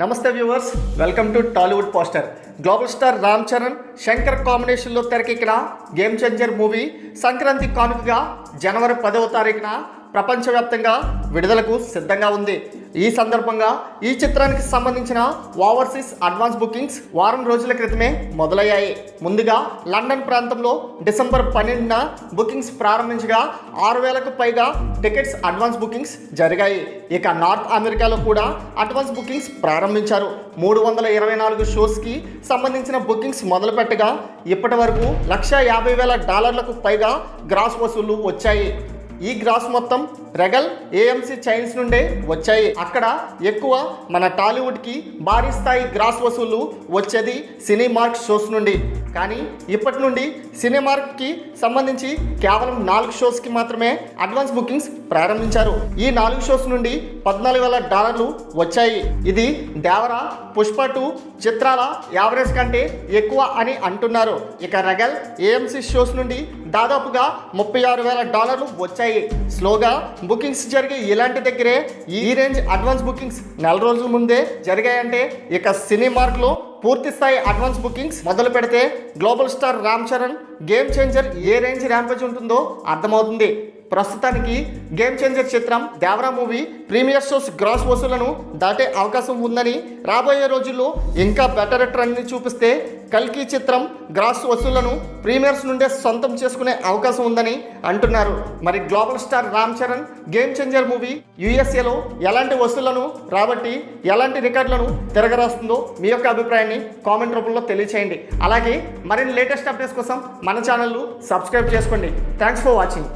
నమస్తే viewers, welcome to Tollywood poster. Global star Ram Charan, Shankar కాంబినేషన్లో తెరకెక్కిన గేమ్ చేంజర్ మూవీ సంక్రాంతి కానుకగా జనవరి 10వ తారీఖున ప్రపంచవ్యాప్తంగా విడుదలకు సిద్ధంగా ఉంది. ఈ సందర్భంగా ఈ చిత్రానికి సంబంధించిన ఓవర్సీస్ అడ్వాన్స్ బుకింగ్స్ వారం రోజుల క్రితమే మొదలయ్యాయి. ముందుగా లండన్ ప్రాంతంలో డిసెంబర్ 12న బుకింగ్స్ ప్రారంభించగా 6,000కు పైగా టికెట్స్ అడ్వాన్స్ బుకింగ్స్ జరిగాయి. ఇక నార్త్ అమెరికాలో కూడా అడ్వాన్స్ బుకింగ్స్ ప్రారంభించారు. 324 షోస్కి సంబంధించిన బుకింగ్స్ మొదలుపెట్టగా ఇప్పటి వరకు $150,000 పైగా గ్రాస్ వసూళ్లు వచ్చాయి. ఈ గ్రాస్ మొత్తం రెగల్ ఏఎంసీ చైన్స్ నుండే వచ్చాయి. అక్కడ ఎక్కువ మన టాలీవుడ్కి భారీ స్థాయి గ్రాస్ వసూళ్లు వచ్చేది సినీమార్క్ షోస్ నుండి. కానీ ఇప్పటి నుండి సినీమార్క్కి సంబంధించి కేవలం 4 షోస్కి మాత్రమే అడ్వాన్స్ బుకింగ్స్ ప్రారంభించారు. ఈ 4 షోస్ నుండి $14,000 వచ్చాయి. ఇది దేవరా, పుష్ప 2 చిత్రాల యావరేజ్ కంటే ఎక్కువ అని అంటున్నారు. ఇక రెగల్ ఏఎంసీ షోస్ నుండి దాదాపుగా $36,000 వచ్చాయి. స్లోగా బుకింగ్స్ జరిగే ఇలాంటి దగ్గరే ఈ రేంజ్ అడ్వాన్స్ బుకింగ్స్ నెల రోజుల ముందే జరిగాయంటే ఇక సినీమార్క్లో పూర్తి స్థాయి అడ్వాన్స్ బుకింగ్స్ మొదలు పెడితే global star Ram Charan game changer ఏ రేంజ్ ర్యాంపేజ్ ఉంటుందో అర్థమవుతుంది. ప్రస్తుతానికి గేమ్ చేంజర్ చిత్రం Devara movie premiere shows gross వసూళ్లను దాటే అవకాశం ఉందని, రాబోయే రోజుల్లో ఇంకా బెటర్ ట్రెండ్ని చూపిస్తే కల్కి చిత్రం గ్రాస్ వసూళ్లను ప్రీమియర్స్ నుండే సొంతం చేసుకునే అవకాశం ఉందని అంటున్నారు. మరి global star Ram Charan game changer movie యూఎస్ఏలో ఎలాంటి వసూళ్లను రాబట్టి ఎలాంటి రికార్డులను తిరగరాస్తుందో మీ యొక్క అభిప్రాయాన్ని కామెంట్ రూపంలో తెలియచేయండి. అలాగే మరిన్ని లేటెస్ట్ అప్డేట్స్ కోసం మన ఛానల్ను సబ్స్క్రైబ్ చేసుకోండి. Thanks for watching.